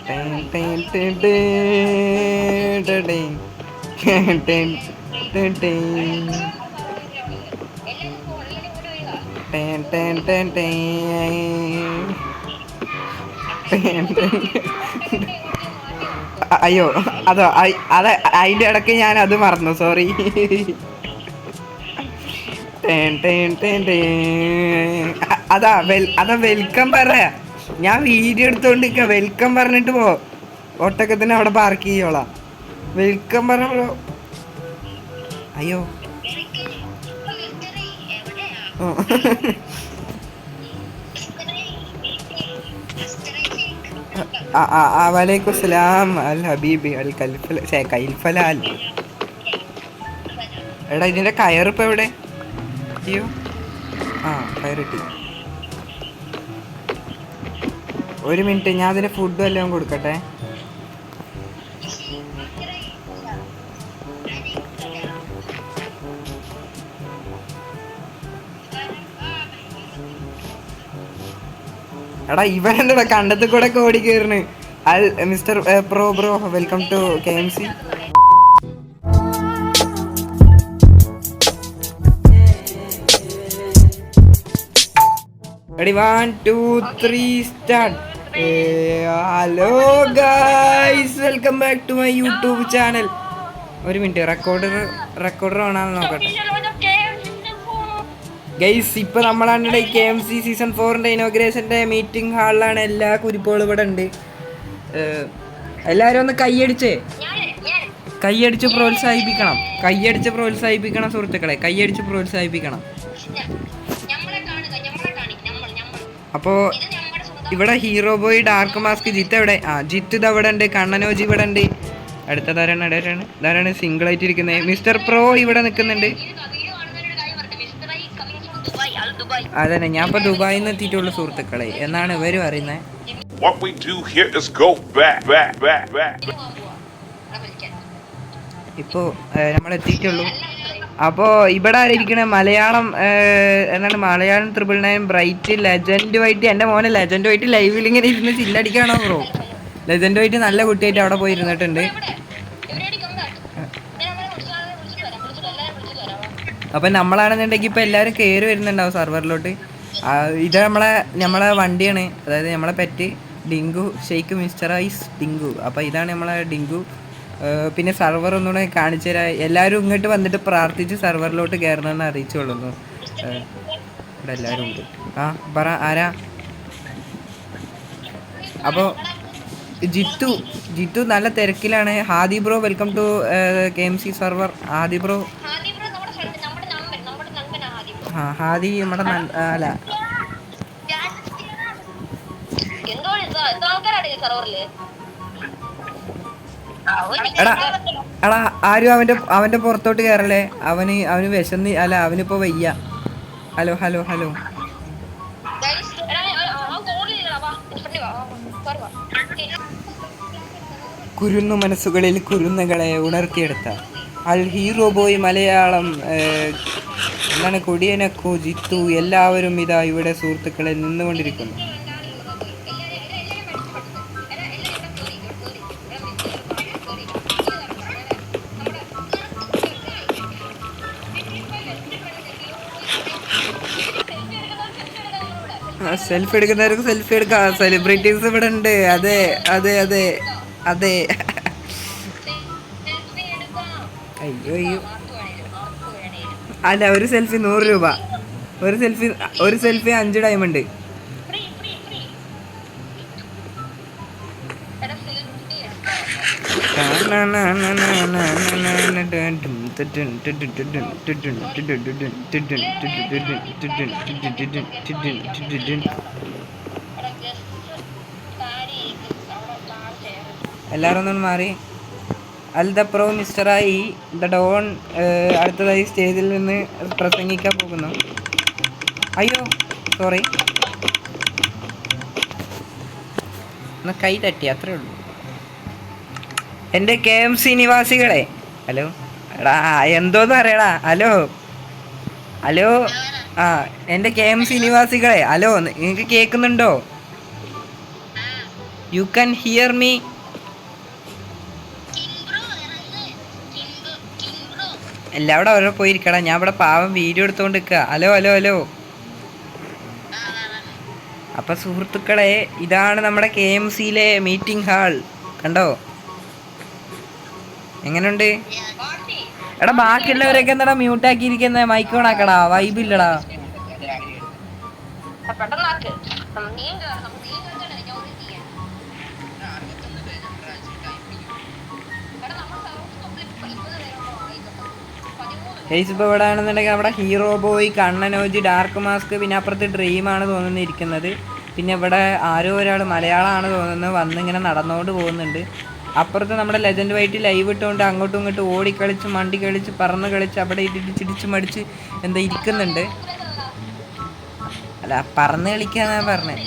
അയ്യോ അതോ അത് അതിൻ്റെ ഇടയ്ക്ക് ഞാൻ അത് മറന്നു, സോറി. അതാ വെൽക്കം പറയാ. ഞാൻ വീഡിയോ എടുത്തോണ്ടിരിക്ക. വെൽക്കം പറഞ്ഞിട്ട് പോ. ഒട്ടക്കത്തിന് അവിടെ പാർക്ക് ചെയ്യോളാം. വെൽക്കം പറഞ്ഞോ. അയ്യോ വലൈക്കും സലാം അൽ ഹബീബി അൽ കൈൽഫലാൽ. എടാ ഇതിന്റെ കയറിപ്പോ എവിടെ? അയ്യോ കയറിട്ടി. ഒരു മിനിറ്റ്, ഞാൻ അതിന് ഫുഡ് എല്ലാം കൊടുക്കട്ടെ. എടാ ഇവനെന്താ കണ്ടത്തിൽ കൂടെ ഓടി കയറിന്. Mister pro bro, welcome to KMC. Ready, 1, 2, 3, start. Hello guys, welcome back to my YouTube channel. ഒരു മിനിറ്റ്, റെക്കോർഡർ ആണെന്ന് നോക്കട്ടെ. ഗൈസ്, ഇപ്പൊ നമ്മളാണ് KMC സീസൺ 4 ഇനോഗ്രേഷന്റെ മീറ്റിംഗ് ഹാളിലാണ്. എല്ലാ കുരിപ്പുകളും ഇവിടെ ഉണ്ട്. എല്ലാരും ഒന്ന് കൈയടിച്ച് പ്രോത്സാഹിപ്പിക്കണം സുഹൃത്തുക്കളെ, കൈയടിച്ച് പ്രോത്സാഹിപ്പിക്കണം. അപ്പോൾ ഇവിടെ hero boy, dark mask, Jith എവിടെ? ജിത്ത് ഇത് അവിടെ ഉണ്ട്. കണ്ണനോജി ഇവിടെ ഉണ്ട്. അടുത്ത ധാരാണ് സിംഗിൾ ആയിട്ട് ഇരിക്കുന്നത്. മിസ്റ്റർ പ്രോ ഇവിടെ നിൽക്കുന്നുണ്ട്. അതന്നെ, ഞാൻ ഇപ്പൊ ദുബായിൽ നിന്ന് എത്തിയിട്ടുള്ളൂ സുഹൃത്തുക്കളെ എന്നാണ് ഇവര് പറയുന്നത്. ഇപ്പോ നമ്മൾ എത്തിയിട്ടുള്ളൂ. അപ്പോൾ ഇവിടെ ആയിരിക്കണ മലയാളം എന്താണ്, മലയാളം 999 ബ്രൈറ്റ് ലെജൻഡുമായിട്ട്. എൻ്റെ മോനെ ലെജൻഡുമായിട്ട് ലൈവിൽ ഇങ്ങനെ ഇരുന്ന് ചില്ലടിക്കാണോ ബ്രോ? ലെജൻഡുമായിട്ട് നല്ല കുട്ടിയായിട്ട് അവിടെ പോയി ഇരുന്നിട്ടുണ്ട്. അപ്പം നമ്മളാണെന്നുണ്ടെങ്കിൽ ഇപ്പം എല്ലാവരും കയറി വരുന്നുണ്ടാവും സർവറിലോട്ട്. ഇത് നമ്മളെ വണ്ടിയാണ്, അതായത് നമ്മളെ pet Dinku, shake mister ice Dinku. അപ്പോൾ ഇതാണ് നമ്മളെ ഡിങ്കു. പിന്നെ സർവർ ഒന്നുകൂടെ കാണിച്ചു തരാം. എല്ലാവരും ഇങ്ങോട്ട് വന്നിട്ട് പ്രാർത്ഥിച്ച് സർവറിലോട്ട് കയറണമെന്ന് അറിയിച്ചുകൊള്ളുന്നു. ഇവിടെ എല്ലാവരും ഉണ്ട്. പറ ആരാ? അപ്പോൾ ജിത്തു നല്ല തിരക്കിലാണ്. Hadi bro, welcome to KMC server. Hadi bro, Hadi നമ്മുടെ അല്ല എടാ ആരും അവന്റെ പുറത്തോട്ട് കയറല്ലേ. അവന് വിശന്ന്, അല്ല അവനിപ്പോ വയ്യ. ഹലോ കുരുന്നു മനസ്സുകളിൽ കുരുന്നുകളെ ഉണർത്തിയെടുത്ത അൽ ഹീറോ ബോയ് മലയാളം എന്താണ് കൊടിയനക്കോ ജിത്തു എല്ലാവരും ഇതാ ഇവിടെ സുഹൃത്തുക്കളെ നിന്നുകൊണ്ടിരിക്കുന്നു. സെൽഫി എടുക്കുന്നവർക്ക് സെൽഫി എടുക്കാം. സെലിബ്രിറ്റീസ് ഇവിടെ ഉണ്ട്. അതെ അയ്യോ അല്ല, ഒരു സെൽഫി 100 രൂപ. ഒരു സെൽഫി 5 ഡയമണ്ട്. എല്ലാവരും ഒന്നും മാറി. അൽ ദ പ്രോ മിസ്റ്ററായി ദ ഡോൺ അടുത്തതായി സ്റ്റേജിൽ നിന്ന് പ്രസംഗിക്കാൻ പോകുന്നു. അയ്യോ സോറി, ഒന്ന് കൈ തട്ടി, അത്രേ ഉള്ളൂ. എൻ്റെ KMC നിവാസികളെ, ഹലോ എടാ എന്തോന്ന് അറിയടാ. ഹലോ എൻ്റെ KMC നിവാസികളെ, ഹലോ നിങ്ങൾക്ക് കേൾക്കുന്നുണ്ടോ? You can hear me? എല്ലാവിടെ അവിടെ പോയിരിക്കടാ, ഞാൻ ഇവിടെ പാവം വീഡിയോ എടുത്തോണ്ട് നിൽക്കുക. Hello hello hello. അപ്പൊ സുഹൃത്തുക്കളെ, ഇതാണ് നമ്മുടെ KMCയിലെ മീറ്റിംഗ് ഹാൾ. കണ്ടോ എങ്ങനെയുണ്ട്? എടാ ബാക്കിയുള്ളവരൊക്കെ എന്താടാ മ്യൂട്ടാക്കിയിരിക്കുന്നത്? മൈക്ക് ഓൺ ആക്കടാ, വൈബില്ലടാ. ഹേസ് ഇപ്പോൾ ഇവിടെ ആണെന്നുണ്ടെങ്കിൽ അവിടെ ഹീറോ ബോയ്, കണ്ണനോജി, ഡാർക്ക് മാസ്ക്, പിന്നെ അപ്പുറത്ത് ഡ്രീമാണ് തോന്നുന്നു ഇരിക്കുന്നത്. പിന്നെ ഇവിടെ ആരോ ഒരാൾ മലയാളമാണ് തോന്നുന്നത് വന്നിങ്ങനെ നടന്നുകൊണ്ട് പോകുന്നുണ്ട്. അപ്പുറത്ത് നമ്മുടെ ലെജൻഡ് വൈറ്റ് ലൈവ് ഇട്ടുകൊണ്ട് അങ്ങോട്ടും ഇങ്ങോട്ടും ഓടിക്കളിച്ച് മണ്ടി കളിച്ച് പറന്ന് കളിച്ച് അവിടെ ഇടിച്ചിടിച്ച് മടിച്ച് എന്താ ഇരിക്കുന്നുണ്ട്. അല്ല, പറന്ന് കളിക്കാന്നാണ് പറഞ്ഞത്.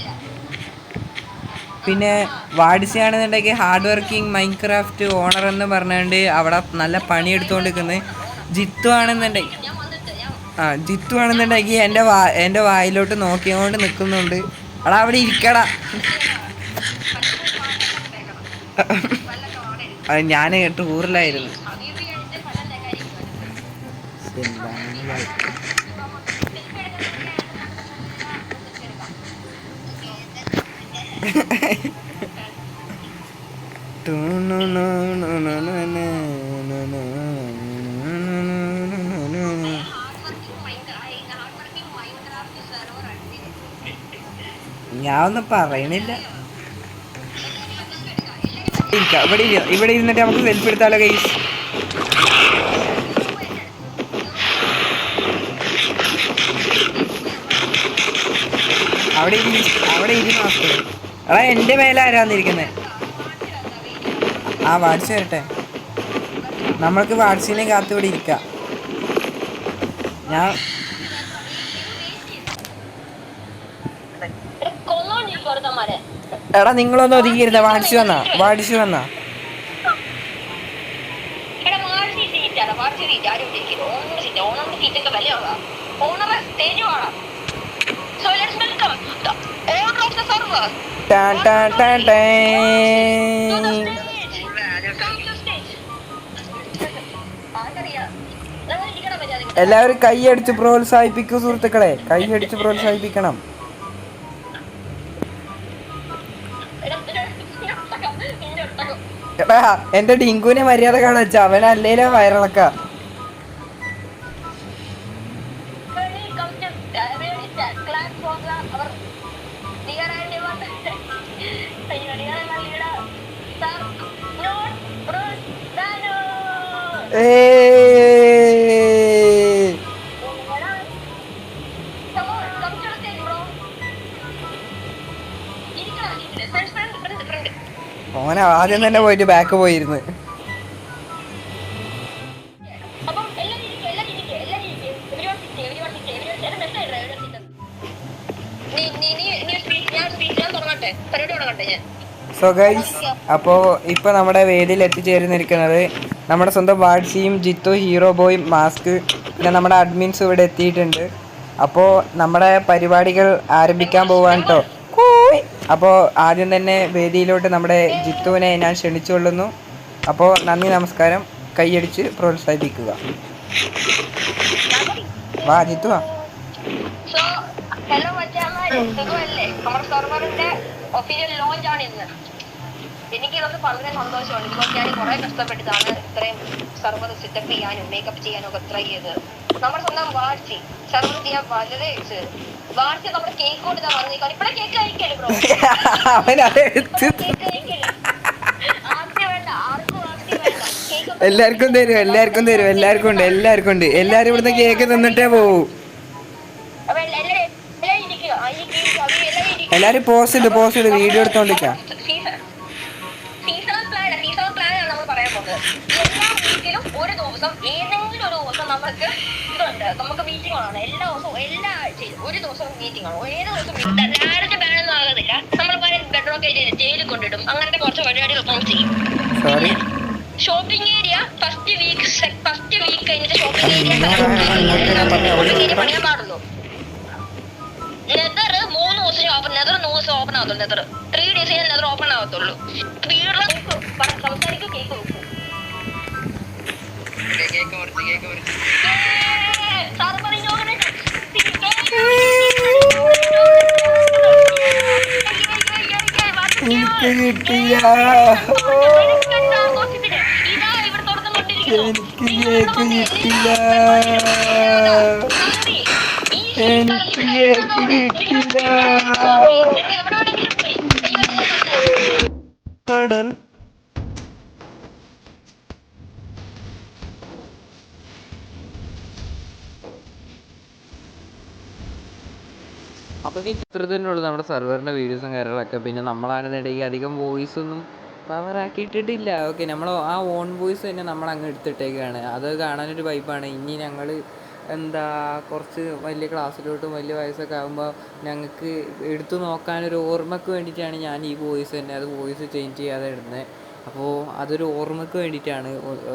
പിന്നെ വാട്സിയാണെന്നുണ്ടെങ്കിൽ ഹാർഡ് വർക്കിംഗ് മൈൻക്രാഫ്റ്റ് ഓണർ എന്ന് പറഞ്ഞുകൊണ്ട് അവിടെ നല്ല പണിയെടുത്തുകൊണ്ടിരിക്കുന്നത്. ജിത്തു ആണെന്നുണ്ടെങ്കിൽ എൻ്റെ വായിലോട്ട് നോക്കിയോണ്ട് നിൽക്കുന്നുണ്ട്. അടാ അവിടെ ഇരിക്കടാ. ഞാൻ ടൂറിലായിരുന്നു. ഞാൻ ഒന്നും പറയണില്ല. ഇവിടെ ഇരുന്നിട്ട് നമുക്ക് സെൽഫി എടുത്താലോ ഗൈസ്? അവിടെ എടാ എൻ്റെ മേലെ ആരാന്നിരിക്കുന്നത്? ആ വാട്സ് വരട്ടെ, നമ്മൾക്ക് വാട്സിനെ കാത്തുകൂടി ഇരിക്കാം. ഞാൻ എടാ നിങ്ങളൊന്നും ഒതുങ്ങിയിരുന്ന വാടിച്ചു വന്നാ എല്ലാവരും കൈയടിച്ച് പ്രോത്സാഹിപ്പിക്കൂ സുഹൃത്തുക്കളെ, കൈയടിച്ച് പ്രോത്സാഹിപ്പിക്കണം. എടാ എന്റെ ഡിങ്കുവിനെ മര്യാദ കാണിച്ച അവനല്ലേലോ വയറിളക്ക. ഓനെ ആദ്യം തന്നെ പോയിട്ട് ബാക്ക് പോയിരുന്നു. സോ ഗൈസ്, അപ്പോൾ ഇപ്പോൾ നമ്മുടെ വേദിയിൽ എത്തിച്ചേർന്നിരിക്കുന്നത് നമ്മുടെ സ്വന്തം വാട്സിയും ജിത്തു, ഹീറോ ബോയ്, മാസ്ക്, പിന്നെ നമ്മുടെ അഡ്മിൻസ് ഇവിടെ എത്തിയിട്ടുണ്ട്. അപ്പോൾ നമ്മുടെ പരിപാടികൾ ആരംഭിക്കാൻ പോവാണ് കേട്ടോ. അപ്പോൾ ആദ്യം തന്നെ വേദിയിലോട്ട് നമ്മുടെ ജിത്തുവിനെ ഞാൻ ക്ഷണിച്ചുകൊള്ളുന്നു. അപ്പോൾ നന്ദി, നമസ്കാരം. കൈയടിച്ച് പ്രോത്സാഹിപ്പിക്കുക. വാ ജിത്തു വാ. ഹലോ മച്ചാമാരെ, സുഖമല്ലേ? നമ്മുടെ സെർവറിന്റെ ഒഫീഷ്യൽ ലോഞ്ച് ആണ് ഇന്ന്. എനിക്കിതൊക്കെ വളരെ സന്തോഷമാണ്. ബിക്കോസ് ഞാൻ കുറെ കഷ്ടപ്പെട്ടിട്ടാണ് ഇത്രയും സെർവർ സെറ്റപ്പ് ചെയ്യാനും മേക്കപ്പ് ചെയ്യാനും ഒക്കെ ട്രൈ ചെയ്തത്. നമ്മുടെ സ്വന്തം വാട്സി സെർവർ ചെയ്യാൻ വളരെ വാട്സി നമ്മുടെ കേക്ക് കൊണ്ട് ഇതാ വന്നേക്കാൻ. ഇപ്പഴേ കേക്ക് കഴിക്കല്ലേ ബ്രോ? എല്ലാവർക്കും തരും, എല്ലാവർക്കും തരും, എല്ലാവർക്കും ഉണ്ട്, എല്ലാവർക്കും ഉണ്ട്. എല്ലാരും ഇവിടുന്ന് കേക്ക് തിന്നിട്ടേ പോവൂ. എല്ലാരും പോസ്റ്റ് ഇട് വീഡിയോ എടുത്തോണ്ടിരിക്കാം. സീസണൽ പ്ലാനാണ് നമ്മൾ പറയാൻ പോകുന്നത്. എല്ലാ വീക്കിലും ഒരു ദിവസം ഏതെങ്കിലും ഒരു ദിവസം നമുക്ക് ഇതുണ്ട്, നമുക്ക് മീറ്റിംഗ് ആണ്. എല്ലാ ദിവസവും എല്ലാ ആഴ്ചയിലും ഒരു ദിവസം മീറ്റിംഗ് ആണ്. ഏത് ദിവസം ഡയറക്റ്റ് ബാനൊന്നും ആകുന്നില്ല. നമ്മൾ ബെഡ്റോക്ക് ജയിലിൽ കൊണ്ടിടും. അങ്ങനത്തെ കുറച്ച് പരിപാടികൾ ചെയ്യും. ഷോപ്പിംഗ് ഏരിയ ഫസ്റ്റ് വീക്ക് കഴിഞ്ഞിട്ട് ഷോപ്പിംഗ് ഏരിയ പണിയാൻ പാടുള്ളൂ. നെതർ 3 ദിവസം നെതർ 100 ദിവസം ഓപ്പൺ ആവത്തുള്ളൂ. നെതർ 3 days നെതർ ഓപ്പൺ ആവത്തുള്ളൂ. സ്പീഡിൽ സംസാരിക്കും, കേക്ക് വെക്കും. എനിക്ക് കിട്ടില്ല, എനിക്ക് കേക്ക് കിട്ടില്ല, എനിക്ക് കേക്ക് കിട്ടില്ല. കടൽ അപ്പോൾ ഇത്ര തന്നെ ഉള്ളൂ നമ്മുടെ സെർവറിൻ്റെ വീഡിയോസും കാര്യങ്ങളൊക്കെ. പിന്നെ നമ്മളാണെന്നുണ്ടെങ്കിൽ അധികം വോയിസൊന്നും പവറാക്കിയിട്ടിട്ടില്ല. ഓക്കെ, നമ്മൾ ആ ഓൺ വോയിസ് തന്നെ നമ്മൾ അങ്ങ് എടുത്തിട്ടേക്കാണ്. അത് കാണാനൊരു വൈബാണ്. ഇനി ഞങ്ങൾ എന്താ കുറച്ച് വലിയ ക്ലാസ്സിലോട്ടും വലിയ വയസ്സൊക്കെ ആകുമ്പോൾ ഞങ്ങൾക്ക് എടുത്തു നോക്കാനൊരു ഓർമ്മയ്ക്ക് വേണ്ടിയിട്ടാണ് ഞാൻ ഈ വോയിസ് തന്നെ അത് വോയിസ് ചേഞ്ച് ചെയ്യാതെ ഇടുന്നത്. അപ്പോൾ അതൊരു ഓർമ്മയ്ക്ക് വേണ്ടിയിട്ടാണ്,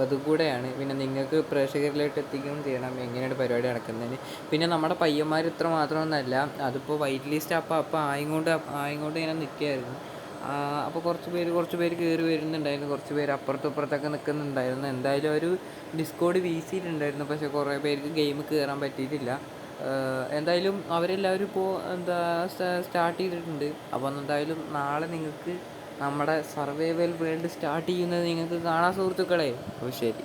അതുകൂടെയാണ്. പിന്നെ നിങ്ങൾക്ക് പ്രേക്ഷകരിലേക്ക് എത്തിക്കുകയും ചെയ്യണം എങ്ങനെയാണ് പരിപാടി നടക്കുന്നതിന്. പിന്നെ നമ്മുടെ പയ്യന്മാർ ഇത്ര മാത്രമൊന്നുമല്ല, അതിപ്പോൾ വൈറ്റ് ലിസ്റ്റ് അപ്പോൾ ആയിക്കൊണ്ട് ഇങ്ങനെ നിൽക്കുകയായിരുന്നു. അപ്പോൾ കുറച്ച് പേര് കയറി വരുന്നുണ്ടായിരുന്നു, കുറച്ച് പേര് അപ്പുറത്തും ഇപ്പുറത്തൊക്കെ നിൽക്കുന്നുണ്ടായിരുന്നു. എന്തായാലും ഒരു ഡിസ്കോഡ് വീശിയിട്ടുണ്ടായിരുന്നു, പക്ഷേ കുറേ പേർക്ക് ഗെയിം കയറാൻ പറ്റിയിട്ടില്ല. എന്തായാലും അവരെല്ലാവരും ഇപ്പോൾ സ്റ്റാർട്ട് ചെയ്തിട്ടുണ്ട്. അപ്പോൾ എന്തായാലും നാളെ നിങ്ങൾക്ക് നമ്മുടെ സർവൈവൽ വേൾഡ് സ്റ്റാർട്ട് ചെയ്യുന്നത് നിങ്ങൾക്ക് കാണാം സുഹൃത്തുക്കളെ. അപ്പോൾ ശരി.